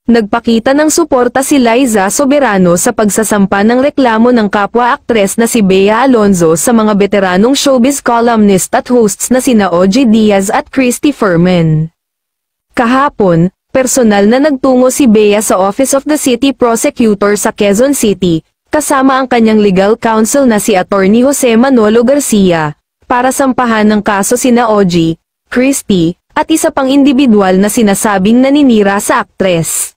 Nagpakita ng suporta si Liza Soberano sa pagsasampa ng reklamo ng kapwa-aktres na si Bea Alonzo sa mga veteranong showbiz columnist at hosts na sina OG Diaz at Christy Fermin. Kahapon, personal na nagtungo si Bea sa Office of the City Prosecutor sa Quezon City, kasama ang kanyang legal counsel na si Attorney Jose Manolo Garcia, para sampahan ng kaso sina OG, Christy, at isa pang individual na sinasabing naninira sa aktres.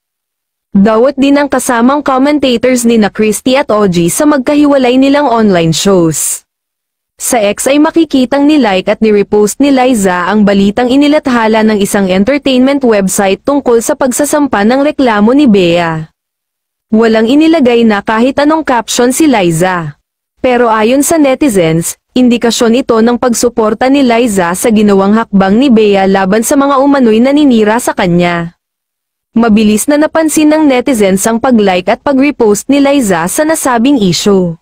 Dawat din ang kasamang commentators ni na Christy at OG sa magkahiwalay nilang online shows. Sa X ay makikitang nilike at nirepost ni Liza ang balitang inilathala ng isang entertainment website tungkol sa pagsasampa ng reklamo ni Bea. Walang inilagay na kahit anong caption si Liza. Pero ayon sa netizens, indikasyon ito ng pagsuporta ni Liza sa ginawang hakbang ni Bea laban sa mga umano'y naninira sa kanya. Mabilis na napansin ng netizens ang pag-like at pag-repost ni Liza sa nasabing issue.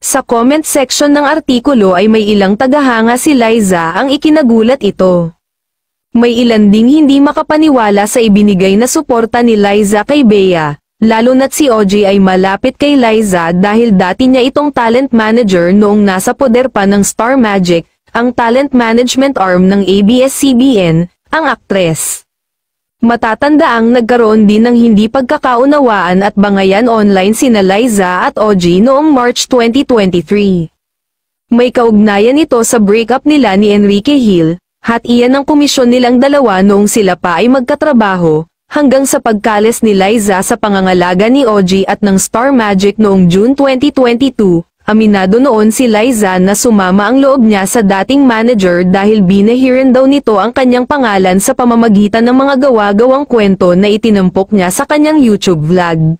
Sa comment section ng artikulo ay may ilang tagahanga si Liza ang ikinagulat ito. May ilan ding hindi makapaniwala sa ibinigay na suporta ni Liza kay Bea, lalo na't si OG ay malapit kay Liza dahil dati niya itong talent manager noong nasa poder pa ng Star Magic, ang talent management arm ng ABS-CBN, ang aktres. Matatandaang nagkaroon din ng hindi pagkakaunawaan at bangayan online sina Liza at OG noong March 2023. May kaugnayan ito sa breakup nila ni Enrique Hill, at iyan ang komisyon nilang dalawa noong sila pa ay magkatrabaho, hanggang sa pagkalis ni Liza sa pangangalaga ni OG at ng Star Magic noong June 2022. Aminado noon si Liza na sumama ang loob niya sa dating manager dahil binahiran daw nito ang kanyang pangalan sa pamamagitan ng mga gawa-gawang kwento na itinampok niya sa kanyang YouTube vlog.